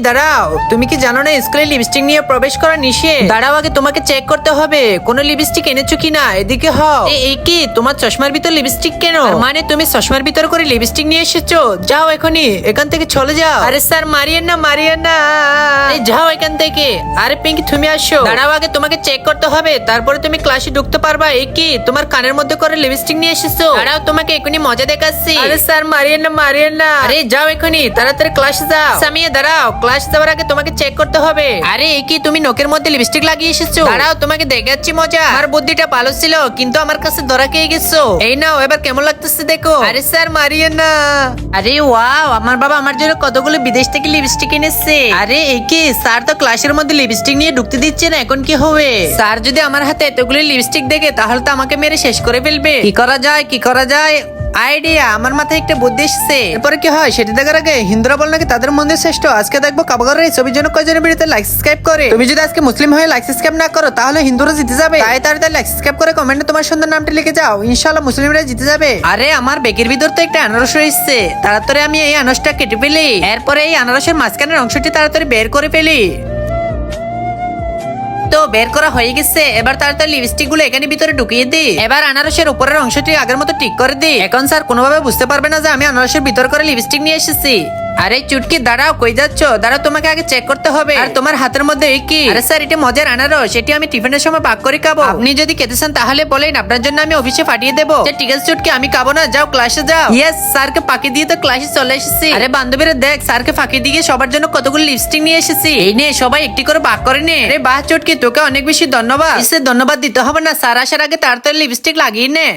দাঁড়াও, তুমি কি জানো না স্কুলে লিপস্টিক নিয়ে প্রবেশ করা নিষেধ? দাঁড়াও, আগে তোমাকে চেক করতে হবে কোনো লিপস্টিক এনেছো কিনা। এদিকে হও। এই কি তোমার চশমার ভিতর লিপস্টিক কেন? মানে তুমি চশমার ভিতর করে লিপস্টিক নিয়ে এসেছো? যাও এখনই এখান থেকে চলে যাও। আরে স্যার মারিয়েন না, মারিয়েন না, এই যাও এখান থেকে। আরে পিঙ্কি তুমি আসো। দাঁড়াও, আগে তোমাকে চেক করতে হবে তারপরে তুমি ক্লাসে ঢুকতে পারবা। এই কি তোমার কানের মধ্যে করে লিপস্টিক নিয়ে এসেছো? দাঁড়াও তোমাকে এখনই মজা দেখাচ্ছি। আরে স্যার মারিয়েন না, মারিয়েন না। আরে যাও এখনই তাড়াতাড়ি ক্লাসে যাও। সামিয়া দাঁড়াও, ক্লাস যাওয়ার আগে তোমাকে চেক করতে হবে। আরে এই কি তুমি নখের মধ্যে লিপস্টিক লাগিয়ে এসেছো? দাঁড়াও তোমাকে দেখাচ্ছি মজা। আমার বুদ্ধিটা ভালো ছিল কিন্তু আমার কাছে ধরা খেয়ে গেছো। এই নাও, এবার কেমন লাগতেছে দেখো। আরে স্যার মারিয়েন না। আরে ওয়াও, আমার বাবা আমার জন্য কতগুলো বিদেশ থেকে লিপস্টিক এনেছে। আরে এই কি স্যার তো ক্লাসের মধ্যে লিপস্টিক নিয়ে ঢুকতে দিচ্ছে না, এখন কি হবে? স্যার যদি আমার হাতে এতগুলো লিপস্টিক দেখে তাহলে তো আমাকে মেরে শেষ করে ফেলবে। কি করা যায়, কি করা যায়? আইডিয়া, আমার মাথায় একটা বুদ্ধি এসেছে। এরপরে কি হয় সেটা দেখার আগে হিন্দুরা বল নাকি তাদের মন্দির শ্রেষ্ঠ। আজকে দেখবো কাবাগরের এই ছবির জন্য কয়জনের ভিডিওতে লাইক সাবস্ক্রাইব করে। তুমি যদি আজকে মুসলিম হয়ে লাইক সাবস্ক্রাইব না করো তাহলে হিন্দুরা জিতে যাবে। তাই তাড়াতাড়ি লাইক সাবস্ক্রাইব করে কমেন্টে তোমার সুন্দর নামটা লিখে যাও, ইনশাআল্লাহ মুসলিমরা জিতে যাবে। আরে আমার বেকের ভিতর তো একটা আনারস রয়েছে, তাড়াতাড়ি আমি এই আনারসটা কেটে ফেলি। এরপরে এই আনারসের মাঝখানের অংশটি তাড়াতাড়ি বের করে ফেলি। তো বের করা হয়ে গেছে, এবার তাড়াতাড়ি লিপস্টিক গুলো এখানে ভিতরে ঢুকিয়ে দিই। এবার আনারসের উপরের অংশটি আগের মতো ঠিক করে দিই। এখন স্যার কোনোভাবে বুঝতে পারবে না যে আমি আনারসের ভিতর করে লিপস্টিক নিয়ে এসেছি। আরে চুটকি দাঁড়াও, কই যাচ্ছ? দাঁড়াও, তোমাকে আগে চেক করতে হবে। আর তোমার হাতের মধ্যে এই কি? আরে স্যার এটা মজার আনারস, এটি আমি টিফিনের সময় পাক করে খাবো। আপনি যদি খেতে চান তাহলে বলেন, আপনার জন্য আমি অফিসে পাঠিয়ে দেবো। ঠিক আছে চুটকি, আমি খাবো না, যাও ক্লাসে যাও। ইয়েস, স্যারকে ফাঁকি দিয়ে তো ক্লাসে চলে এসেছি। আরে বান্ধবীরা দেখ, স্যারকে ফাঁকি দিয়ে সবার জন্য কতগুলো লিপস্টিক নিয়ে এসেছি। এই নে সবাই একটি করে ভাগ করে নে। আরে বাহ চুটকি, তোকে অনেক বেশি ধন্যবাদ। ধন্যবাদ দিতে হবে না, স্যার আসার আগে তাড়াতাড়ি লিপস্টিক লাগিয়ে নে।